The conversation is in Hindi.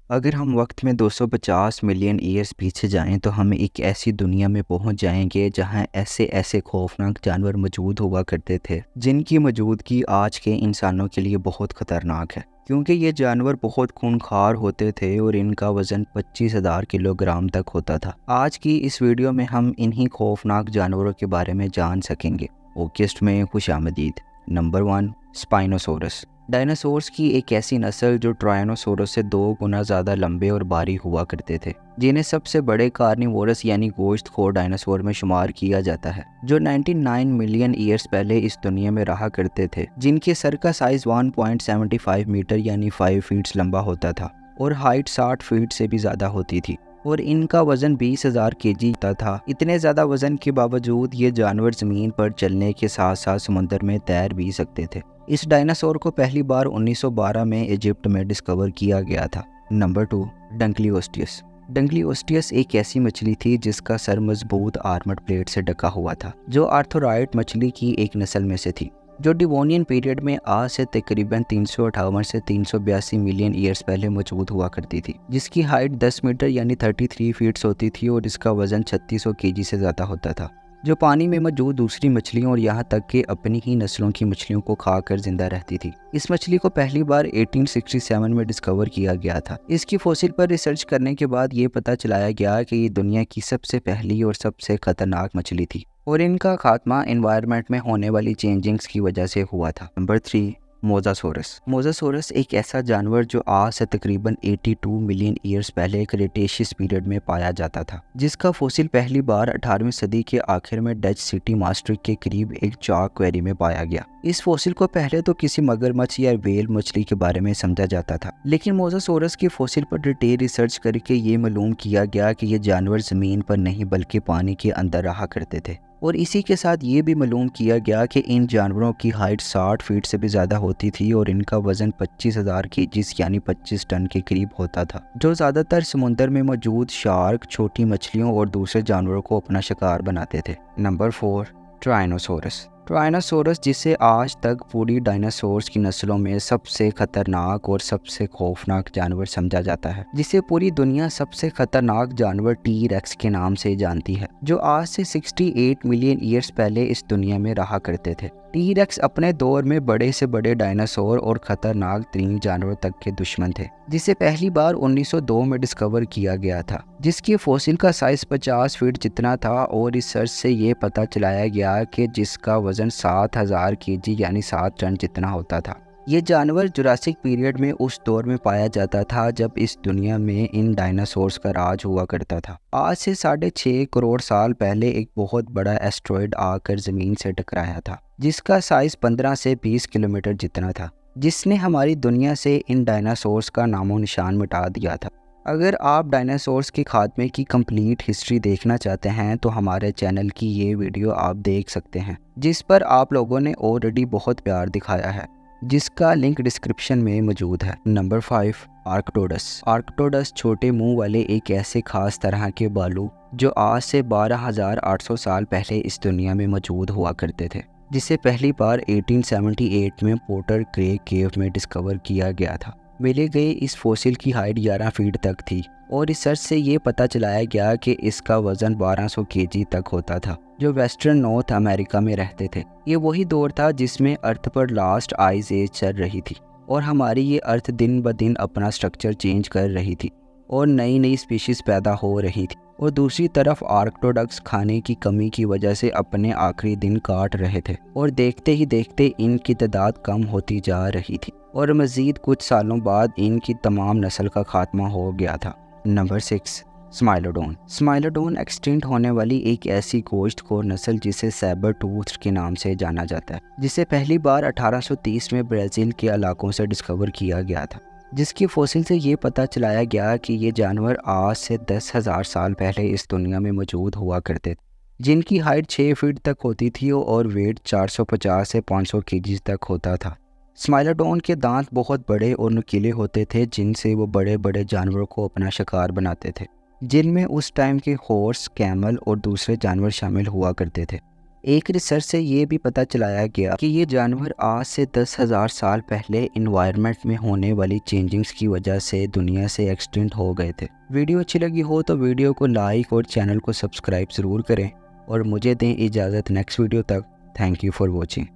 अगर हम वक्त में 250 मिलियन ईयर्स पीछे जाएं तो हम एक ऐसी दुनिया में पहुंच जाएंगे जहां ऐसे ऐसे खौफनाक जानवर मौजूद हुआ करते थे जिनकी मौजूदगी आज के इंसानों के लिए बहुत खतरनाक है, क्योंकि ये जानवर बहुत खूंखार होते थे और इनका वजन 25,000 किलोग्राम तक होता था। आज की इस वीडियो में हम इन्हीं खौफनाक जानवरों के बारे में जान सकेंगे। ओकेस्ट में खुशामदीद। Number 1, spinosaurus. डायनासोर्स की एक ऐसी नस्ल जो ट्रायनोसोरस से 2 गुना ज़्यादा लंबे और भारी हुआ करते थे, जिन्हें सबसे बड़े कार्निवोरस यानी गोश्तखोर डायनासोर में शुमार किया जाता है, जो 99 मिलियन ईयर्स पहले इस दुनिया में रहा करते थे, जिनके सर का साइज 1.75 मीटर यानी 5 फीट लंबा होता था और हाइट 60 फीट से भी ज़्यादा होती थी और इनका वजन 20,000 केजी था। इतने ज़्यादा वजन के बावजूद ये जानवर ज़मीन पर चलने के साथ साथ समुद्र में तैर भी सकते थे। इस डायनासोर को पहली बार 1912 में इजिप्ट में डिस्कवर किया गया था। Number 2, Dunkleosteus. डंकलियोस्टियस एक ऐसी मछली थी जिसका सर मजबूत आर्मर्ड प्लेट से ढका हुआ था, जो आर्थोराइड मछली की एक नस्ल में से थी, जो डिवोनियन पीरियड में आज से तकरीबन 358 से 382 मिलियन ईयर्स पहले मौजूद हुआ करती थी, जिसकी हाइट 10 मीटर यानी 33 फीट्स होती थी और इसका वजन 3600 केजी से ज़्यादा होता था, जो पानी में मौजूद दूसरी मछलियों और यहाँ तक कि अपनी ही नस्लों की मछलियों को खाकर जिंदा रहती थी। इस मछली को पहली बार 1867 में डिस्कवर किया गया था। इसकी फॉसिल पर रिसर्च करने के बाद ये पता चलाया गया कि ये दुनिया की सबसे पहली और सबसे खतरनाक मछली थी और इनका खात्मा एनवायरनमेंट में होने वाली चेंजिंग्स की वजह से हुआ था। नंबर 3, मोजासोरस। मोजासोरस एक ऐसा जानवर जो आज से तकरीबन 82 मिलियन ईयर्स पहले क्रेटेशियस पीरियड में पाया जाता था, जिसका फॉसिल पहली बार 18वीं सदी के आखिर में डच सिटी मास्ट्रिक के करीब एक चाक क्वेरी में पाया गया। इस फॉसिल को पहले तो किसी मगरमच्छ या व्हेल मछली के बारे में समझा जाता था, लेकिन मोजासोरस की फॉसिल पर डिटेल रिसर्च करके ये मालूम किया गया कि ये जानवर जमीन पर नहीं बल्कि पानी के अंदर रहा करते थे और इसी के साथ ये भी मालूम किया गया कि इन जानवरों की हाइट 60 फीट से भी ज़्यादा होती थी और इनका वजन 25,000 केजीज यानी 25 टन के करीब होता था, जो ज़्यादातर समुद्र में मौजूद शार्क, छोटी मछलियों और दूसरे जानवरों को अपना शिकार बनाते थे। नंबर 4, ट्राइनोसोरस। ट्राइनोसोरस, जिसे आज तक पूरी डायनासोर्स की नस्लों में सबसे खतरनाक और सबसे खौफनाक जानवर समझा जाता है, जिसे पूरी दुनिया सबसे खतरनाक जानवर टी-रेक्स के नाम से जानती है, जो आज से 68 मिलियन ईयर्स पहले इस दुनिया में रहा करते थे। टी-रेक्स अपने दौर में बड़े से बड़े डायनासोर और खतरनाक तरीन जानवरों तक के दुश्मन थे, जिसे पहली बार 1902 में डिस्कवर किया गया था, जिसकी फॉसिल का साइज 50 फीट जितना था और रिसर्च से ये पता चलाया गया कि जिसका वजन 7000 केजी यानी 7 टन जितना होता था। ये जानवर जुरासिक पीरियड में उस दौर में पाया जाता था जब इस दुनिया में इन डायनासोर्स का राज हुआ करता था। आज से 6.5 करोड़ साल पहले एक बहुत बड़ा एस्ट्रॉयड आकर ज़मीन से टकराया था, जिसका साइज 15 से 20 किलोमीटर जितना था, जिसने हमारी दुनिया से इन डायनासोर्स का नामो निशान मिटा दिया था। अगर आप डायनासोर्स के खात्मे की कंप्लीट हिस्ट्री देखना चाहते हैं तो हमारे चैनल की ये वीडियो आप देख सकते हैं, जिस पर आप लोगों ने ऑलरेडी बहुत प्यार दिखाया है, जिसका लिंक डिस्क्रिप्शन में मौजूद है। नंबर 5, आर्क्टोडस। आर्क्टोडस छोटे मुंह वाले एक ऐसे खास तरह के बालू जो आज से 12,800 साल पहले इस दुनिया में मौजूद हुआ करते थे, जिसे पहली बार 1878 में पोर्टर क्रेग केव में डिस्कवर किया गया था। मिले गए इस फॉसिल की हाइट 11 फीट तक थी और रिसर्च से ये पता चलाया गया कि इसका वजन 1200 केजी तक होता था, जो वेस्टर्न नॉर्थ अमेरिका में रहते थे। ये वही दौर था जिसमें अर्थ पर लास्ट आइस एज चल रही थी और हमारी ये अर्थ दिन ब दिन अपना स्ट्रक्चर चेंज कर रही थी और नई नई स्पीशीज़ पैदा हो रही थी, और दूसरी तरफ आर्क्टोडक्स खाने की कमी की वजह से अपने आखिरी दिन काट रहे थे और देखते ही देखते इनकी तादाद कम होती जा रही थी और मज़ीद कुछ सालों बाद इनकी तमाम नस्ल का खात्मा हो गया था। नंबर 6, स्माइलोडोन। स्माइलोडोन एक्सटिंक्ट होने वाली एक ऐसी गोश्तखोर नस्ल जिसे सैबर टूथ के नाम से जाना जाता है, जिसे पहली बार 1830 में ब्राज़ील के इलाकों से डिस्कवर किया गया था, जिसकी फॉसिल से ये पता चलाया गया कि ये जानवर आज से 10,000 साल पहले इस दुनिया में मौजूद हुआ करते थे, जिनकी हाइट 6 फीट तक होती थी और वेट 450 से 500 केजी तक होता था। स्माइलोडोन के दांत बहुत बड़े और नुकीले होते थे, जिनसे वो बड़े बड़े जानवरों को अपना शिकार बनाते थे, जिनमें उस टाइम के हॉर्स, कैमल और दूसरे जानवर शामिल हुआ करते थे। एक रिसर्च से ये भी पता चलाया गया कि ये जानवर आज से 10,000 साल पहले इन्वायरमेंट में होने वाली चेंजिंग्स की वजह से दुनिया से एक्सटिंक्ट हो गए थे। वीडियो अच्छी लगी हो तो वीडियो को लाइक और चैनल को सब्सक्राइब ज़रूर करें और मुझे दें इजाज़त नेक्स्ट वीडियो तक। Thank you for watching.